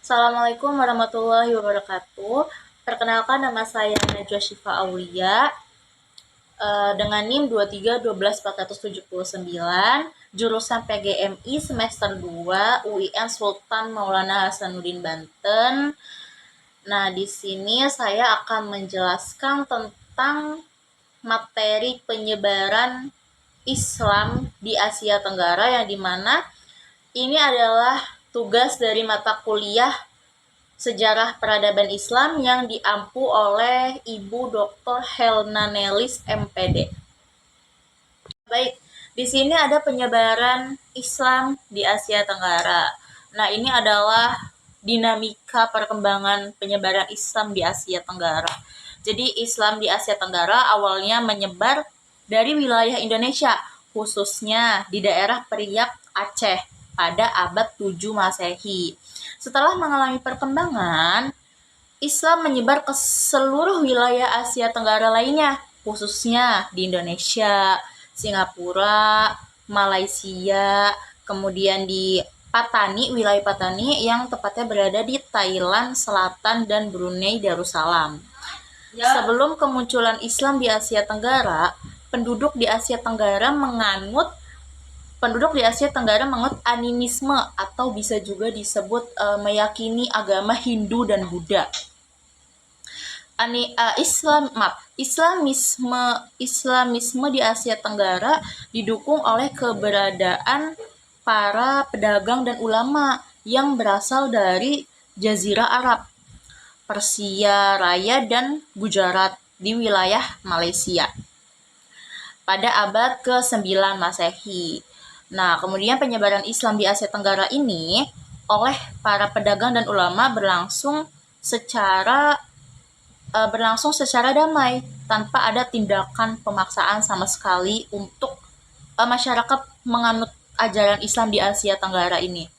Assalamualaikum warahmatullahi wabarakatuh. Perkenalkan, nama saya Najwa Syifa Aulia dengan NIM 23 12 479, jurusan PGMI semester 2 UIN Sultan Maulana Hasanuddin Banten. Nah, di sini saya akan menjelaskan tentang materi penyebaran Islam di Asia Tenggara, yang dimana ini adalah tugas dari mata kuliah Sejarah Peradaban Islam yang diampu oleh Ibu Dr. Helna Nelis MPD. Baik, di sini ada penyebaran Islam di Asia Tenggara. Nah, ini adalah dinamika perkembangan penyebaran Islam di Asia Tenggara. Jadi, Islam di Asia Tenggara awalnya menyebar dari wilayah Indonesia, khususnya di daerah Periak, Aceh, pada abad 7 Masehi. Setelah mengalami perkembangan, Islam menyebar ke seluruh wilayah Asia Tenggara lainnya, khususnya di Indonesia, Singapura, Malaysia, kemudian di Patani, wilayah Patani yang tepatnya berada di Thailand Selatan dan Brunei Darussalam. Sebelum kemunculan Islam di Asia Tenggara, penduduk di Asia Tenggara menganut animisme, atau bisa juga disebut meyakini agama Hindu dan Buddha. Islamisme di Asia Tenggara didukung oleh keberadaan para pedagang dan ulama yang berasal dari Jazirah Arab, Persia Raya, dan Gujarat di wilayah Malaysia pada abad ke-9 Masehi. Nah, kemudian penyebaran Islam di Asia Tenggara ini oleh para pedagang dan ulama berlangsung secara damai, tanpa ada tindakan pemaksaan sama sekali untuk masyarakat menganut ajaran Islam di Asia Tenggara ini.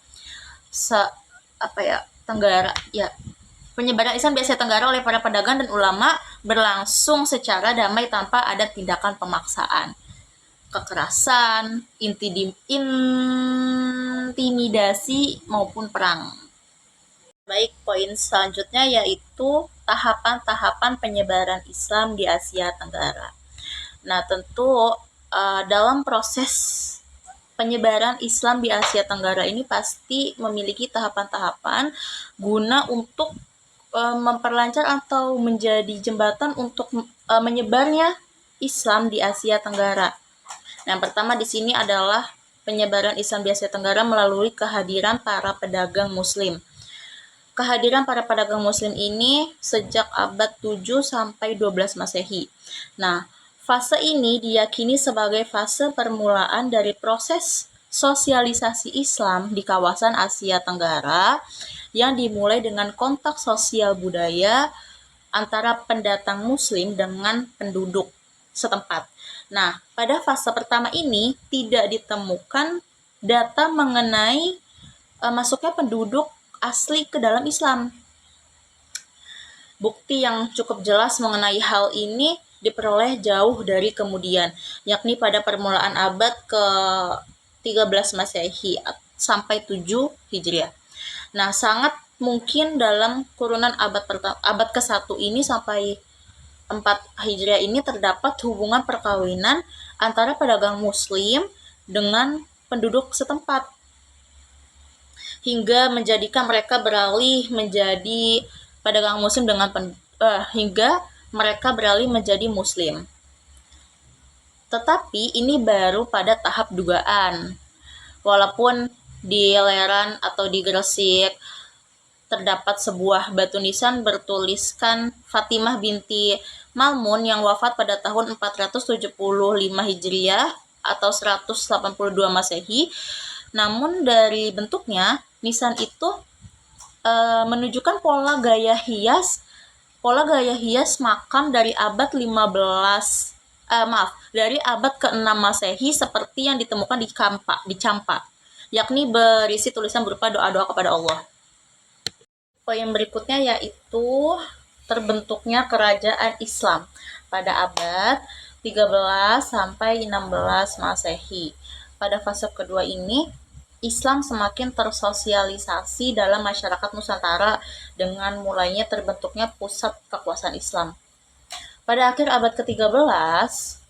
Penyebaran Islam di Asia Tenggara oleh para pedagang dan ulama berlangsung secara damai tanpa ada tindakan pemaksaan, kekerasan, intimidasi maupun perang. Baik, poin selanjutnya yaitu tahapan-tahapan penyebaran Islam di Asia Tenggara. Nah, tentu dalam proses penyebaran Islam di Asia Tenggara ini pasti memiliki tahapan-tahapan guna untuk memperlancar atau menjadi jembatan untuk menyebarnya Islam di Asia Tenggara. Yang pertama di sini adalah penyebaran Islam di Asia Tenggara melalui kehadiran para pedagang Muslim. Kehadiran para pedagang Muslim ini sejak abad 7 sampai 12 Masehi. Nah, fase ini diyakini sebagai fase permulaan dari proses sosialisasi Islam di kawasan Asia Tenggara yang dimulai dengan kontak sosial budaya antara pendatang Muslim dengan penduduk setempat. Nah, pada fase pertama ini tidak ditemukan data mengenai masuknya penduduk asli ke dalam Islam. Bukti yang cukup jelas mengenai hal ini diperoleh jauh dari kemudian, yakni pada permulaan abad ke-13 Masehi sampai 7 Hijriah. Nah, sangat mungkin dalam kurunan abad ke-1 ini sampai 4 Hijriah ini terdapat hubungan perkawinan antara pedagang Muslim dengan penduduk setempat, hingga menjadikan mereka beralih menjadi pedagang Muslim hingga mereka beralih menjadi Muslim. Tetapi ini baru pada tahap dugaan. Walaupun di Leran atau di Gresik terdapat sebuah batu nisan bertuliskan Fatimah binti Malmun yang wafat pada tahun 475 Hijriah atau 182 Masehi. Namun dari bentuknya, nisan itu menunjukkan pola gaya hias makam dari abad dari abad ke-6 Masehi seperti yang ditemukan di Campa, yakni berisi tulisan berupa doa-doa kepada Allah. Poin berikutnya yaitu terbentuknya kerajaan Islam pada abad 13 sampai 16 Masehi. Pada fase kedua ini Islam semakin tersosialisasi dalam masyarakat Nusantara dengan mulainya terbentuknya pusat kekuasaan Islam. Pada akhir abad ke-13,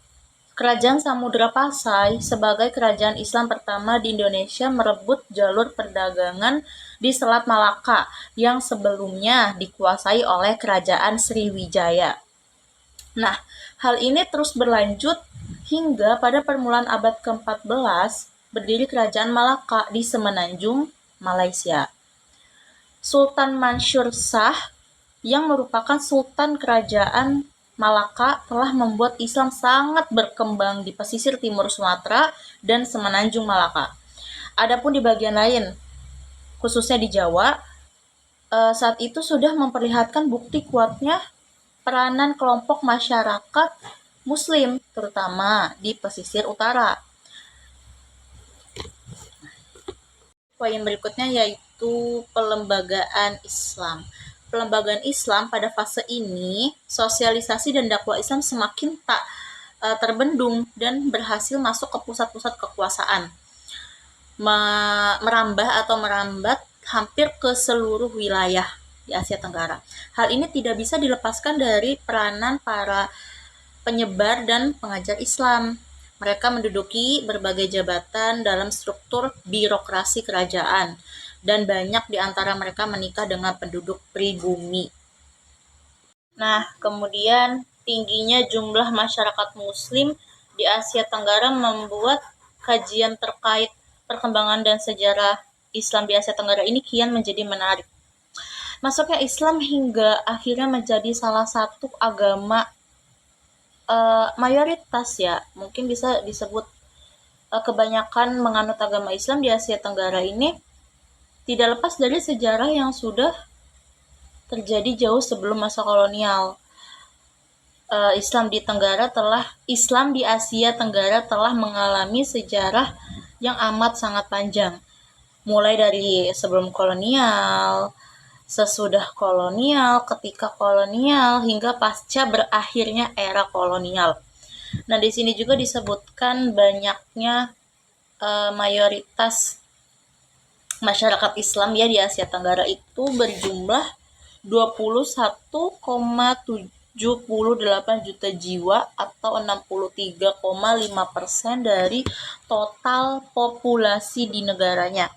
Kerajaan Samudra Pasai sebagai kerajaan Islam pertama di Indonesia merebut jalur perdagangan di Selat Malaka yang sebelumnya dikuasai oleh Kerajaan Sriwijaya. Nah, hal ini terus berlanjut hingga pada permulaan abad ke-14 berdiri Kerajaan Malaka di Semenanjung, Malaysia. Sultan Mansur Shah yang merupakan Sultan Kerajaan Malaka telah membuat Islam sangat berkembang di pesisir timur Sumatera dan Semenanjung Malaka. Adapun di bagian lain, khususnya di Jawa, saat itu sudah memperlihatkan bukti kuatnya peranan kelompok masyarakat Muslim, terutama di pesisir utara. Poin berikutnya yaitu pelembagaan Islam. Pelembagaan Islam pada fase ini, sosialisasi dan dakwah Islam semakin tak terbendung dan berhasil masuk ke pusat-pusat kekuasaan, merambat hampir ke seluruh wilayah di Asia Tenggara. Hal ini tidak bisa dilepaskan dari peranan para penyebar dan pengajar Islam. Mereka menduduki berbagai jabatan dalam struktur birokrasi kerajaan, dan banyak di antara mereka menikah dengan penduduk pribumi. Nah, kemudian tingginya jumlah masyarakat Muslim di Asia Tenggara membuat kajian terkait perkembangan dan sejarah Islam di Asia Tenggara ini kian menjadi menarik. Masuknya Islam hingga akhirnya menjadi salah satu agama mayoritas ya, mungkin bisa disebut kebanyakan menganut agama Islam di Asia Tenggara ini tidak lepas dari sejarah yang sudah terjadi jauh sebelum masa kolonial. Islam di Asia Tenggara telah mengalami sejarah yang amat sangat panjang, mulai dari sebelum kolonial, sesudah kolonial, ketika kolonial, hingga pasca berakhirnya era kolonial. Nah, di sini juga disebutkan banyaknya mayoritas masyarakat Islam ya di Asia Tenggara itu berjumlah 21,78 juta jiwa atau 63,5% dari total populasi di negaranya.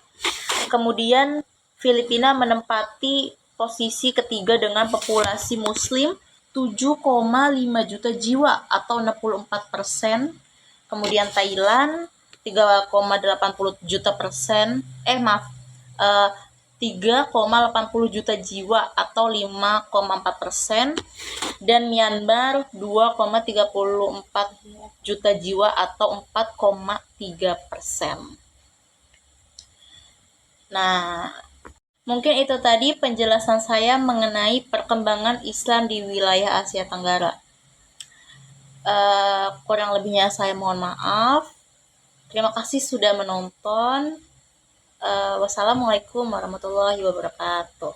Kemudian Filipina menempati posisi ketiga dengan populasi Muslim 7,5 juta jiwa atau 64%. Kemudian Thailand 3,80 juta persen, 3,80 juta jiwa atau 5,4%, dan Myanmar 2,34 juta jiwa atau 4,3%. Nah, mungkin itu tadi penjelasan saya mengenai perkembangan Islam di wilayah Asia Tenggara. Kurang lebihnya saya mohon maaf. Terima kasih sudah menonton. Wassalamualaikum warahmatullahi wabarakatuh.